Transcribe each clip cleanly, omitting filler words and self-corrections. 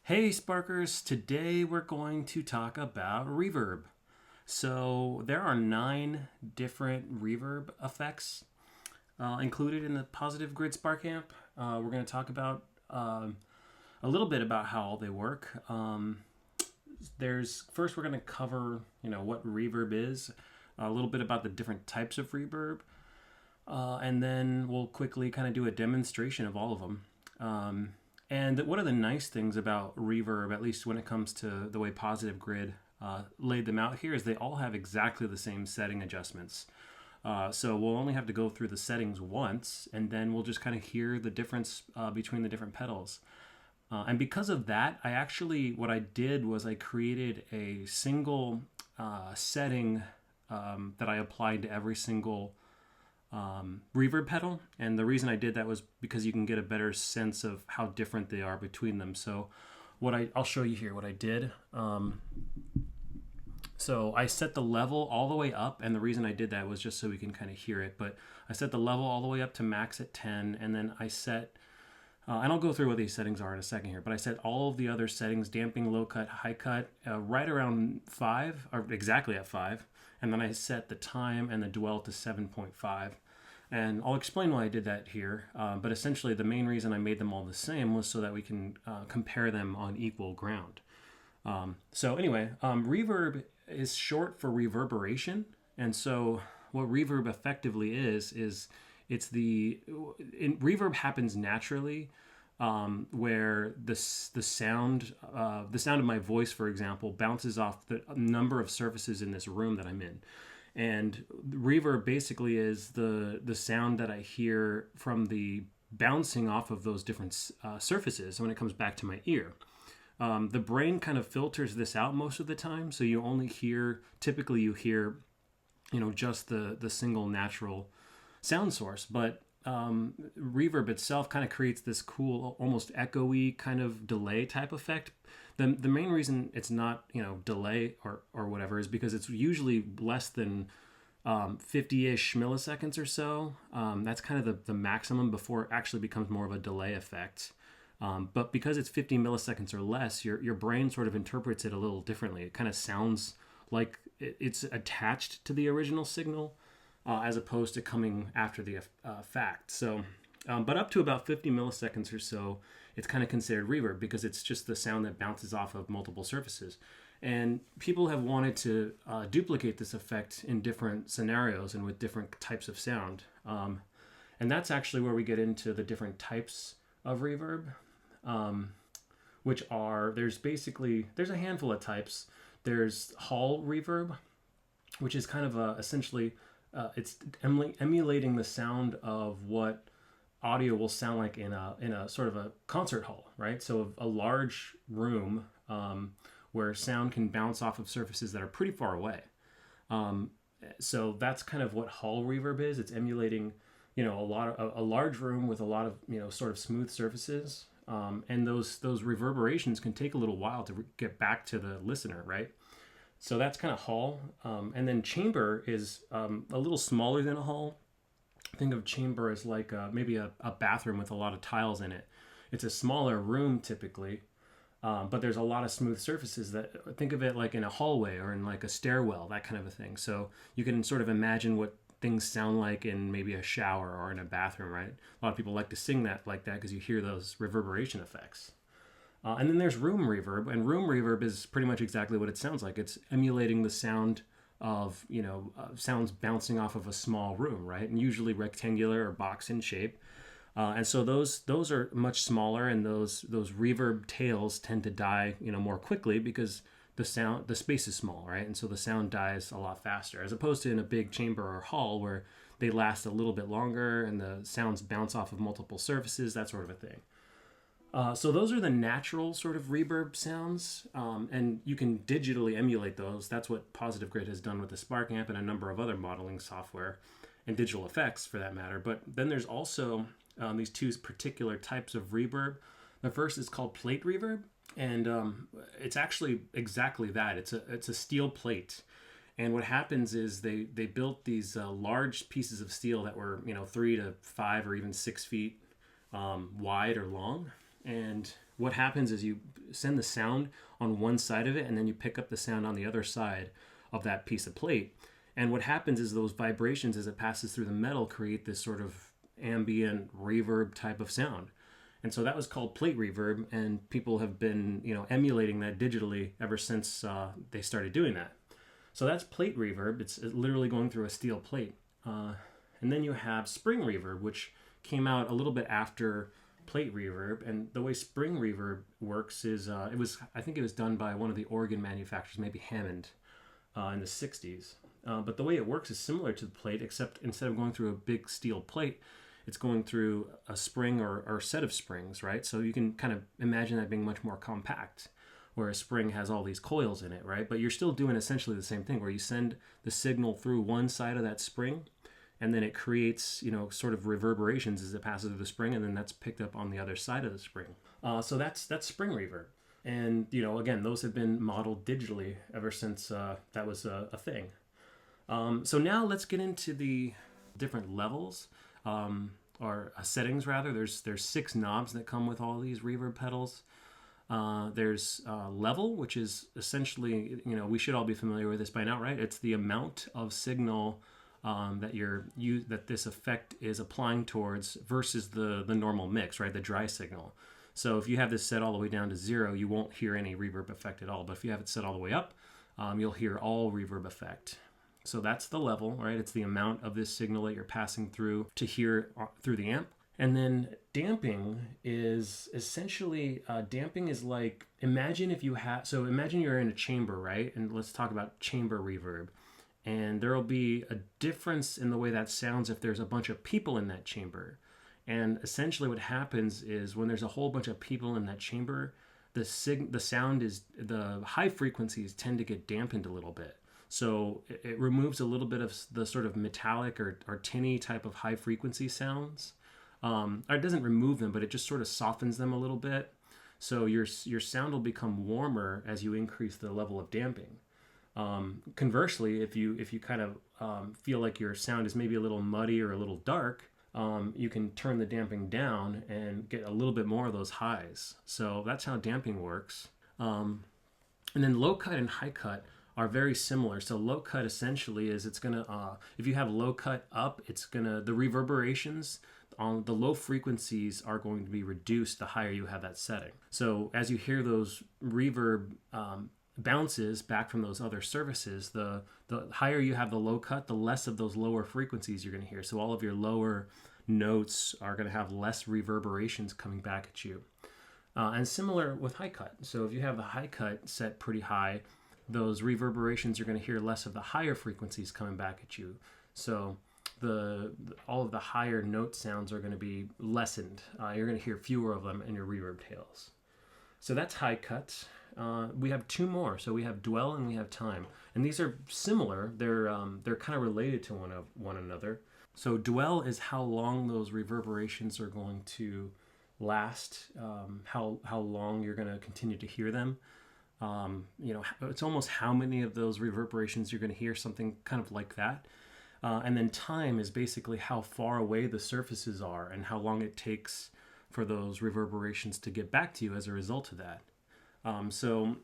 Hey Sparkers, today we're going to talk about reverb. So there are 9 different reverb effects included in the Positive Grid Spark amp. We're going to talk about a little bit about how all they work. There's first we're going to cover what reverb is, a little bit about the different types of reverb, and then we'll quickly kind of do a demonstration of all of them. And one of the nice things about reverb, at least when it comes to the way Positive Grid laid them out here, is they all have exactly the same setting adjustments. So we'll only have to go through the settings once, and then we'll just kind of hear the difference between the different pedals. And because of that, what I did was I created a single setting that I applied to every single reverb pedal, and the reason I did that was because you can get a better sense of how different they are between them. So I'll show you here what I did. So I set the level all the way up, and the reason I did that was just so we can kind of hear it, but I set the level all the way up to max at 10, and then I set and I'll go through what these settings are in a second here, but I set all of the other settings, damping, low cut, high cut, right around 5, or exactly at 5, and then I set the time and the dwell to 7.5. And I'll explain why I did that here, but essentially the main reason I made them all the same was so that we can compare them on equal ground. So anyway, reverb is short for reverberation, and so what reverb effectively is reverb happens naturally, where the sound of my voice, for example, bounces off the number of surfaces in this room that I'm in. And reverb basically is the sound that I hear from the bouncing off of those different surfaces when it comes back to my ear. The brain kind of filters this out most of the time, so you hear just the single natural sound source. But reverb itself kind of creates this cool, almost echoey kind of delay type effect. The main reason it's not delay or whatever is because it's usually less than 50-ish milliseconds or so. That's kind of the maximum before it actually becomes more of a delay effect. But because it's 50 milliseconds or less, your brain sort of interprets it a little differently. It kind of sounds like it's attached to the original signal, as opposed to coming after the fact. So, but up to about 50 milliseconds or so, it's kind of considered reverb because it's just the sound that bounces off of multiple surfaces. And people have wanted to duplicate this effect in different scenarios and with different types of sound. And that's actually where we get into the different types of reverb, there's a handful of types. There's Hall reverb, which is kind of essentially it's emulating the sound of what audio will sound like in a sort of a concert hall, right? So a large room where sound can bounce off of surfaces that are pretty far away. So that's kind of what hall reverb is. It's emulating, a large room with a lot of sort of smooth surfaces, and those reverberations can take a little while to get back to the listener, right? So that's kind of hall. And then chamber is a little smaller than a hall. Think of chamber as like maybe a bathroom with a lot of tiles in it. It's a smaller room typically, but there's a lot of smooth surfaces. Think of it like in a hallway or in like a stairwell, that kind of a thing. So you can sort of imagine what things sound like in maybe a shower or in a bathroom, right? A lot of people like to sing that like that because you hear those reverberation effects. And then there's room reverb, and room reverb is pretty much exactly what it sounds like. It's emulating the sound of sounds bouncing off of a small room, right? And usually rectangular or box in shape. And so those are much smaller, and those reverb tails tend to die more quickly because the space is small, right? And so the sound dies a lot faster, as opposed to in a big chamber or hall where they last a little bit longer and the sounds bounce off of multiple surfaces, that sort of a thing. So those are the natural sort of reverb sounds, and you can digitally emulate those. That's what Positive Grid has done with the Spark amp and a number of other modeling software and digital effects for that matter. But then there's also these two particular types of reverb. The first is called plate reverb, and it's actually exactly that. It's a steel plate. And what happens is they built these large pieces of steel that were 3 to 5 or even 6 feet wide or long, and what happens is you send the sound on one side of it, and then you pick up the sound on the other side of that piece of plate. And what happens is those vibrations, as it passes through the metal, create this sort of ambient reverb type of sound. And so that was called plate reverb, and people have been, emulating that digitally ever since they started doing that. So that's plate reverb. It's literally going through a steel plate. And then you have spring reverb, which came out a little bit after plate reverb. And the way spring reverb works is I think it was done by one of the organ manufacturers, maybe Hammond, in the 60s. But the way it works is similar to the plate, except instead of going through a big steel plate, it's going through a spring or set of springs, right? So you can kind of imagine that being much more compact, where a spring has all these coils in it, right? But you're still doing essentially the same thing, where you send the signal through one side of that spring, and then it creates, sort of reverberations as it passes through the spring, and then that's picked up on the other side of the spring. So that's spring reverb. And, again, those have been modeled digitally ever since that was a thing. So now let's get into the different levels. Or settings rather. There's 6 knobs that come with all these reverb pedals. There's level, which is essentially, we should all be familiar with this by now, right? It's the amount of signal that this effect is applying towards versus the normal mix, right? The dry signal. So if you have this set all the way down to 0, you won't hear any reverb effect at all. But if you have it set all the way up, you'll hear all reverb effect. So that's the level, right? It's the amount of this signal that you're passing through to hear through the amp. And then is essentially, damping is like, imagine you're in a chamber, right? And let's talk about chamber reverb. And there'll be a difference in the way that sounds if there's a bunch of people in that chamber. And essentially what happens is when there's a whole bunch of people in that chamber, the high frequencies tend to get dampened a little bit. So it removes a little bit of the sort of metallic or tinny type of high frequency sounds. Or it doesn't remove them, but it just sort of softens them a little bit. So your sound will become warmer as you increase the level of damping. Conversely, if you kind of feel like your sound is maybe a little muddy or a little dark, you can turn the damping down and get a little bit more of those highs. So that's how damping works. And then low cut and high cut are very similar. So low cut essentially is it's gonna, if you have low cut up, the reverberations on the low frequencies are going to be reduced the higher you have that setting. So as you hear those reverb bounces back from those other surfaces, the higher you have the low cut, the less of those lower frequencies you're gonna hear. So all of your lower notes are gonna have less reverberations coming back at you. And similar with high cut. So if you have the high cut set pretty high, those reverberations, you're going to hear less of the higher frequencies coming back at you. So all of the higher note sounds are going to be lessened. You're going to hear fewer of them in your reverb tails. So that's high cut. We have 2 more. So we have dwell and we have time. And these are similar. They're kind of related to one another. So dwell is how long those reverberations are going to last, how long you're going to continue to hear them. It's almost how many of those reverberations you're going to hear, something kind of like that. And then time is basically how far away the surfaces are and how long it takes for those reverberations to get back to you as a result of that. So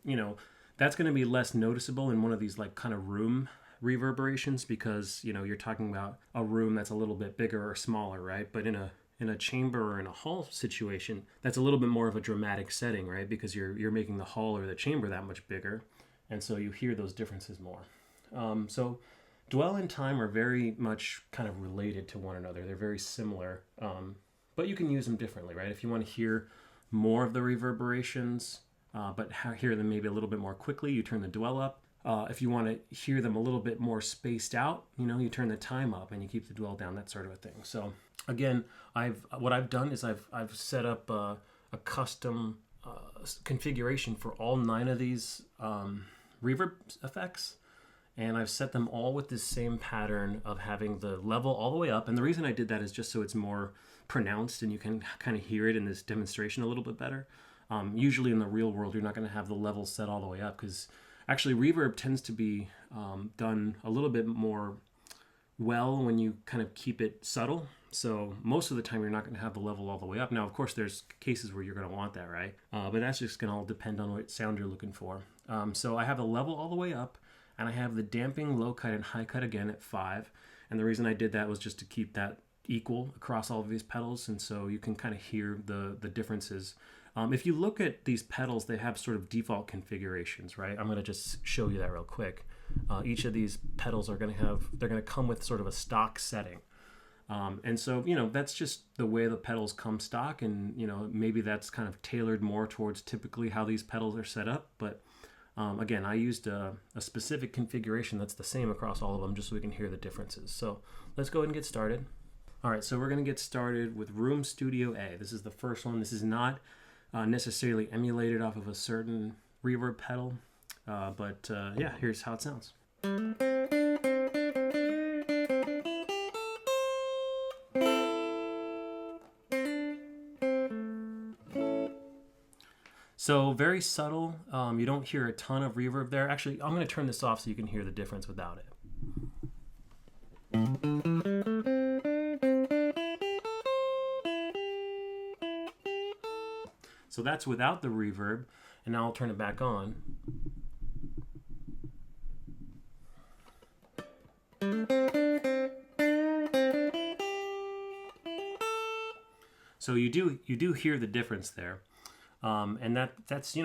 that's going to be less noticeable in one of these like kind of room reverberations because, you're talking about a room that's a little bit bigger or smaller, right? But in a chamber or in a hall situation, that's a little bit more of a dramatic setting, right? Because you're making the hall or the chamber that much bigger, and so you hear those differences more. So dwell and time are very much kind of related to one another. They're very similar, but you can use them differently, right? If you want to hear more of the reverberations, but hear them maybe a little bit more quickly, you turn the dwell up. If you want to hear them a little bit more spaced out, you turn the time up and you keep the dwell down, that sort of a thing. So again, what I've done is I've set up a custom configuration for all 9 of these reverb effects, and I've set them all with this same pattern of having the level all the way up. And the reason I did that is just so it's more pronounced and you can kind of hear it in this demonstration a little bit better. Usually in the real world, you're not going to have the level set all the way up because actually reverb tends to be done a little bit more well when you kind of keep it subtle. So most of the time you're not going to have the level all the way up. Now, of course, there's cases where you're going to want that, right? But that's just going to all depend on what sound you're looking for. So I have the level all the way up, and I have the damping, low cut, and high cut again at 5. And the reason I did that was just to keep that equal across all of these pedals, and so you can kind of hear the differences. If you look at these pedals, they have sort of default configurations, right? I'm going to just show you that real quick. Each of these pedals they're going to come with sort of a stock setting. And so, that's just the way the pedals come stock, and, maybe that's kind of tailored more towards typically how these pedals are set up. But again, I used a specific configuration that's the same across all of them just so we can hear the differences. So let's go ahead and get started. All right, so we're going to get started with Room Studio A. This is the first one. This is not necessarily emulated off of a certain reverb pedal, but yeah, here's how it sounds. So very subtle. You don't hear a ton of reverb there. Actually, I'm going to turn this off so you can hear the difference without it. So that's without the reverb, and now I'll turn it back on. So you do hear the difference there. And that's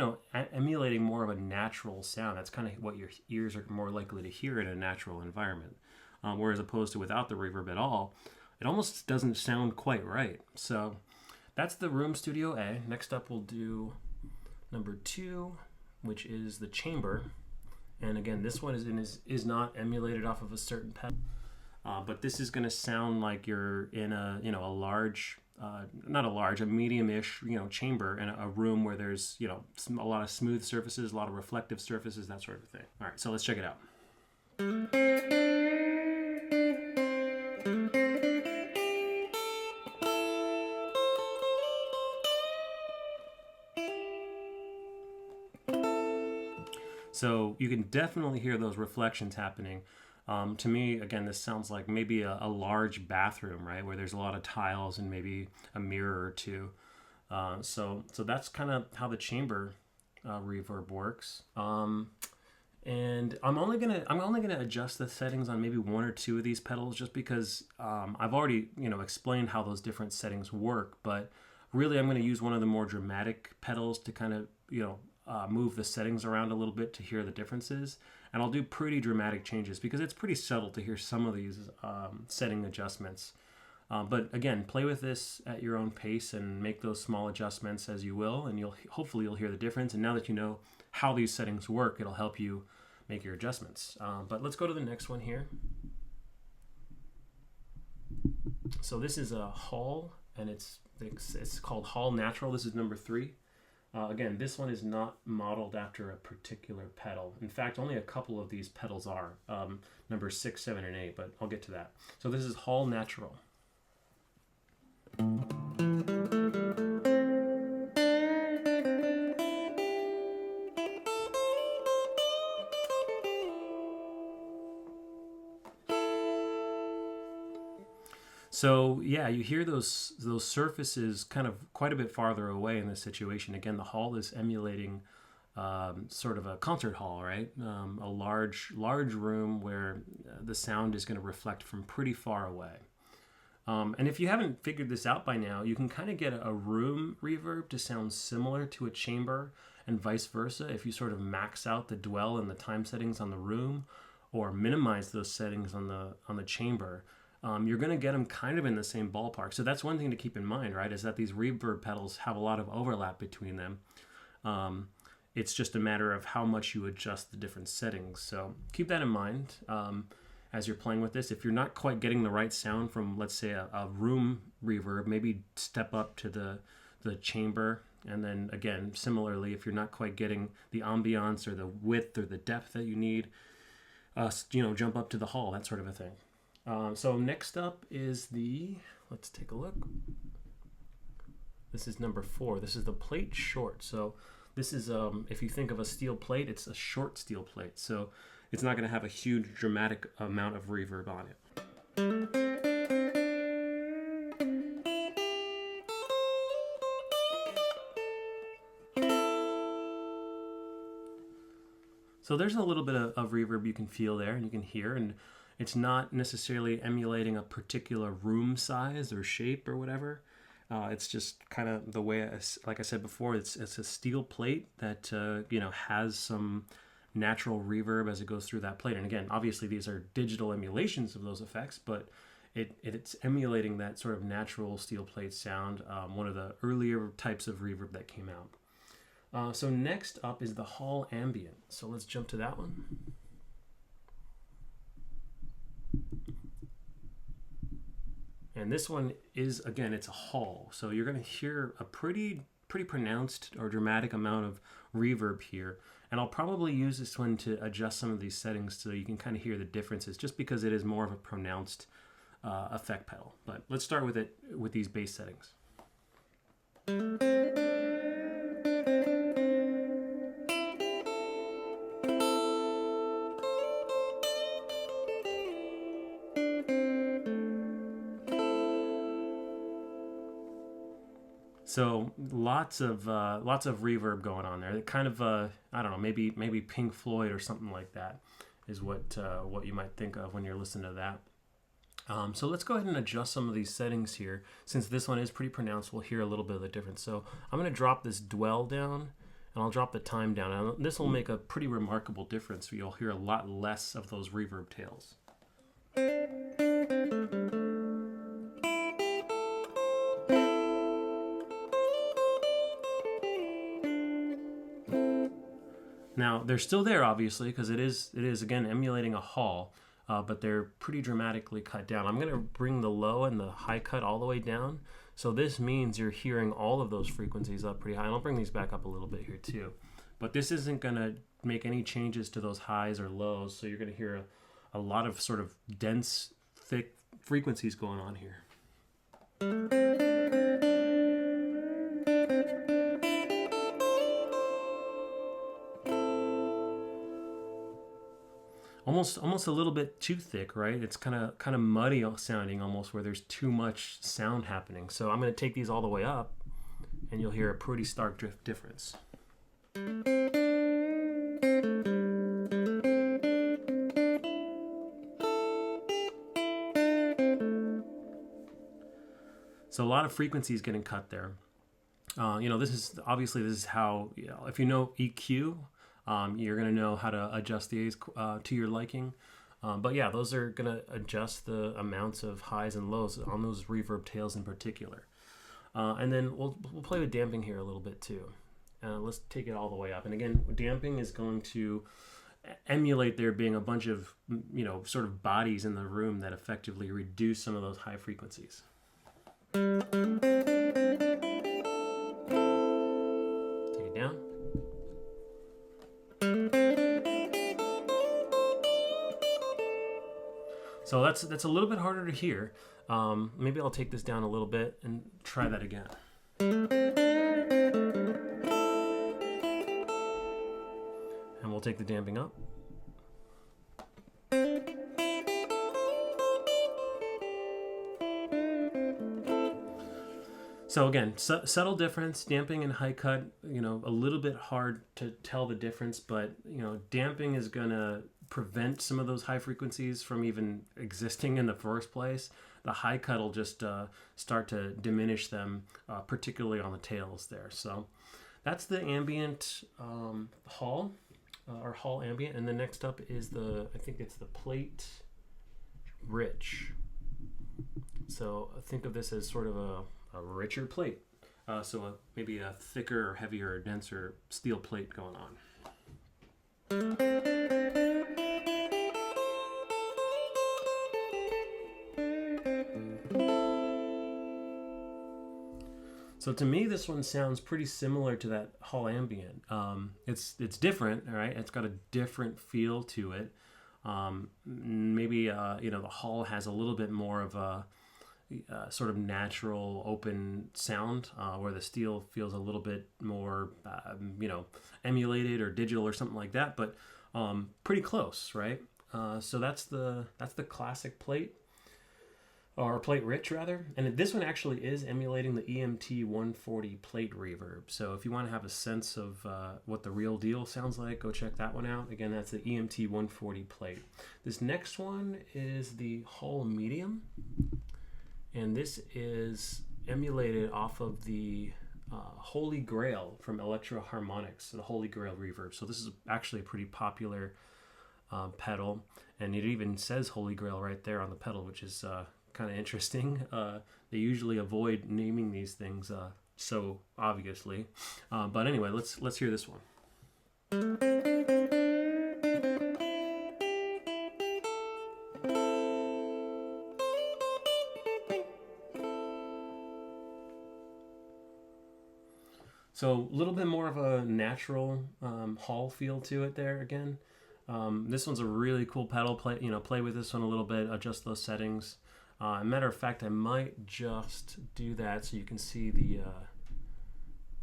emulating more of a natural sound. That's kind of what your ears are more likely to hear in a natural environment. Whereas opposed to without the reverb at all, it almost doesn't sound quite right. So that's the Room Studio A. Next up we'll do number 2, which is the chamber. And again, this one is not emulated off of a certain pedal. But this is going to sound like you're in a a medium-ish chamber in a room where there's a lot of smooth surfaces, a lot of reflective surfaces, that sort of thing. All right, so let's check it out. So you can definitely hear those reflections happening. To me, again, this sounds like maybe a large bathroom, right, where there's a lot of tiles and maybe a mirror or two. So that's kind of how the chamber reverb works. And I'm only gonna adjust the settings on maybe 1 or 2 of these pedals, just because I've already explained how those different settings work. But really, I'm going to use one of the more dramatic pedals to kind of move the settings around a little bit to hear the differences. And I'll do pretty dramatic changes because it's pretty subtle to hear some of these setting adjustments. But again, play with this at your own pace and make those small adjustments as you will, and hopefully you'll hear the difference. And now that you know how these settings work, it'll help you make your adjustments. But let's go to the next one here. So this is a Hall, and it's called Hall Natural. This is number 3. Again, this one is not modeled after a particular pedal. In fact, only a couple of these pedals are, number 6, 7, and 8, but I'll get to that. So this is Hall Natural. So yeah, you hear those surfaces kind of quite a bit farther away in this situation. Again, the hall is emulating sort of a concert hall, right? A large room where the sound is going to reflect from pretty far away. And if you haven't figured this out by now, you can kind of get a room reverb to sound similar to a chamber, and vice versa if you sort of max out the dwell and the time settings on the room, or minimize those settings on the chamber. You're going to get them kind of in the same ballpark. So that's one thing to keep in mind, right, is that these reverb pedals have a lot of overlap between them. It's just a matter of how much you adjust the different settings. So keep that in mind as you're playing with this. If you're not quite getting the right sound from, let's say, a room reverb, maybe step up to the chamber. And then again, similarly, if you're not quite getting the ambiance or the width or the depth that you need, jump up to the hall, that sort of a thing. So next up is let's take a look. This is number 4. This is the plate short. So this is, if you think of a steel plate, it's a short steel plate. So it's not going to have a huge dramatic amount of reverb on it. So there's a little bit of reverb you can feel there and you can hear, and it's not necessarily emulating a particular room size or shape or whatever. It's just kind of the way, like I said before, it's a steel plate that has some natural reverb as it goes through that plate. And again, obviously these are digital emulations of those effects, but it's emulating that sort of natural steel plate sound, one of the earlier types of reverb that came out. So next up is the Hall Ambient. So let's jump to that one. And this one is, again, it's a hall. So you're going to hear a pretty pronounced or dramatic amount of reverb here. And I'll probably use this one to adjust some of these settings so you can kind of hear the differences, just because it is more of a pronounced effect pedal. But let's start with it with these bass settings. So lots of reverb going on there. Kind of I don't know, maybe Pink Floyd or something like that is what you might think of when you're listening to that. So let's go ahead and adjust some of these settings here. Since this one is pretty pronounced, we'll hear a little bit of the difference. So I'm going to drop this dwell down, and I'll drop the time down. And this will make a pretty remarkable difference. You'll hear a lot less of those reverb tails. Now, they're still there, obviously, because it is again emulating a hall, but they're pretty dramatically cut down. I'm going to bring the low and the high cut all the way down. So this means you're hearing all of those frequencies up pretty high. And I'll bring these back up a little bit here too. But this isn't going to make any changes to those highs or lows. So you're going to hear a lot of sort of dense, thick frequencies going on here. Almost a little bit too thick, right? It's kind of muddy sounding almost, where there's too much sound happening. So I'm going to take these all the way up, and you'll hear a pretty stark difference. So a lot of frequencies getting cut there. This is how, if you know EQ, you're going to know how to adjust these to your liking. But yeah, those are going to adjust the amounts of highs and lows on those reverb tails in particular. And then we'll play with damping here a little bit too. Let's take it all the way up. And again, damping is going to emulate there being a bunch of, sort of bodies in the room that effectively reduce some of those high frequencies. Take it down. So that's a little bit harder to hear. Maybe I'll take this down a little bit and try that again. And we'll take the damping up. So again, subtle difference, damping and high cut, a little bit hard to tell the difference, but, damping is going to prevent some of those high frequencies from even existing in the first place. The high cut will just start to diminish them, particularly on the tails there. So that's the ambient hall, or hall ambient. And then next up is I think it's the plate rich. So think of this as sort of a richer plate. Maybe a thicker or heavier or denser steel plate going on. So to me, this one sounds pretty similar to that hall ambient. It's different, right? It's got a different feel to it. Maybe the hall has a little bit more of a sort of natural open sound, where the steel feels a little bit more emulated or digital or something like that, but pretty close, right? So that's the classic plate. or plate rich rather. And this one actually is emulating the EMT 140 plate reverb. So if you want to have a sense of what the real deal sounds like, go check that one out. Again, that's the EMT 140 plate. This next one is the Hall Medium, and this is emulated off of the Holy Grail from Electro Harmonics, the Holy Grail reverb. So this is actually a pretty popular pedal, and it even says Holy Grail right there on the pedal, which is kind of interesting. They usually avoid naming these things so obviously, but anyway, let's hear this one. So a little bit more of a natural Hall feel to it there again. This one's a really cool pedal. Play with this one a little bit, adjust those settings. Matter of fact, I might just do that so you can see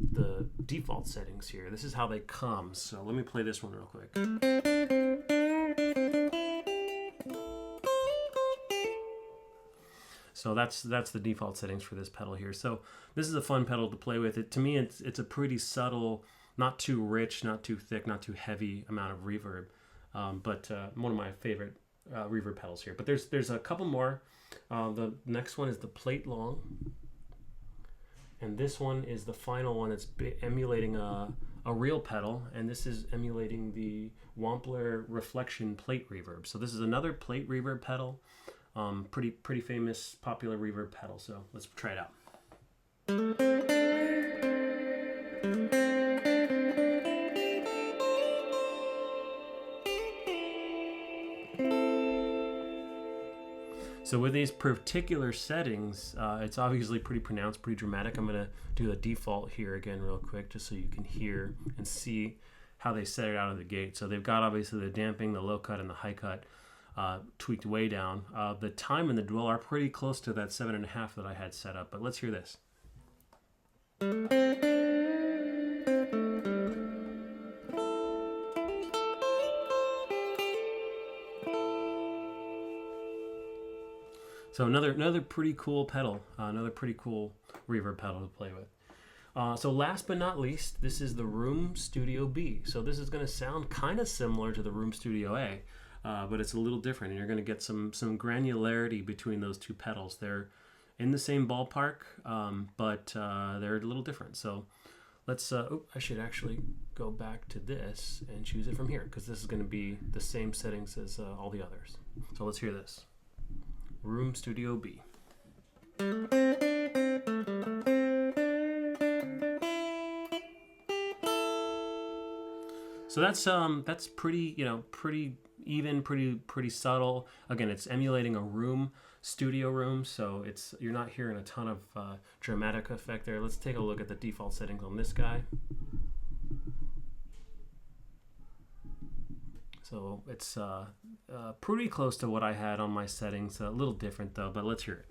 the default settings here. This is how they come. So let me play this one real quick. So that's the default settings for this pedal here. So this is a fun pedal to play with. To me, it's a pretty subtle, not too rich, not too thick, not too heavy amount of reverb. But one of my favorite reverb pedals here. But there's a couple more. The next one is the Plate Long, and this one is the final one. It's emulating a real pedal, and this is emulating the Wampler Reflection Plate Reverb. So this is another plate reverb pedal, pretty famous, popular reverb pedal. So let's try it out. So with these particular settings, it's obviously pretty pronounced, pretty dramatic. I'm going to do the default here again real quick just so you can hear and see how they set it out of the gate. So they've got obviously the damping, the low cut, and the high cut tweaked way down. The time and the dwell are pretty close to that 7.5 that I had set up, but let's hear this. So another pretty cool pedal, another pretty cool reverb pedal to play with. So last but not least, this is the Room Studio B. So this is going to sound kind of similar to the Room Studio A, but it's a little different, and you're going to get some granularity between those two pedals. They're in the same ballpark, but they're a little different. So let's, I should actually go back to this and choose it from here, because this is going to be the same settings as all the others. So let's hear this. Room Studio B. So that's pretty, pretty even, pretty subtle. Again, it's emulating a room, studio room, so you're not hearing a ton of dramatic effect there. Let's take a look at the default settings on this guy. So it's pretty close to what I had on my settings. A little different though, but let's hear it.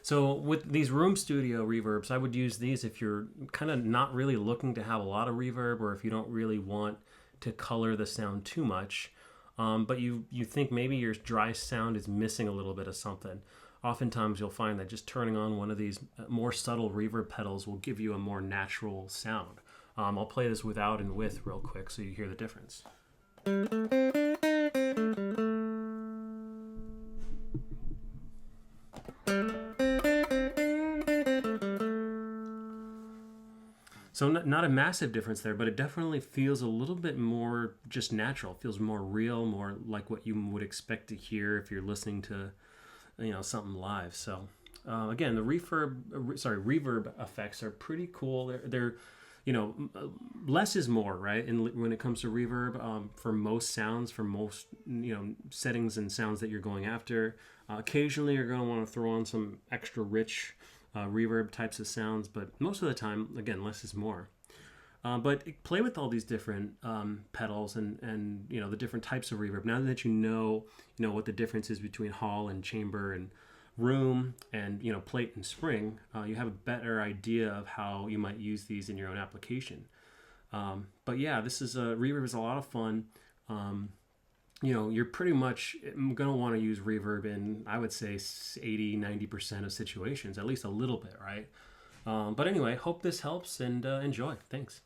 So with these room studio reverbs, I would use these if you're kind of not really looking to have a lot of reverb, or if you don't really want to color the sound too much, but you think maybe your dry sound is missing a little bit of something. Oftentimes you'll find that just turning on one of these more subtle reverb pedals will give you a more natural sound. I'll play this without and with real quick so you hear the difference. So not a massive difference there, but it definitely feels a little bit more just natural. It feels more real, more like what you would expect to hear if you're listening to something live. So again, the reverb effects are pretty cool. They're less is more, right? And when it comes to reverb, for most sounds, for most settings and sounds that you're going after, occasionally you're going to want to throw on some extra rich reverb types of sounds, but most of the time, again, less is more. But play with all these different pedals and the different types of reverb. Now that you know what the difference is between hall and chamber and room and plate and spring, you have a better idea of how you might use these in your own application. But yeah, this is Reverb is a lot of fun. You know, you're pretty much going to want to use Reverb in, I would say, 80-90% of situations, at least a little bit, right? But anyway, hope this helps, and enjoy. Thanks.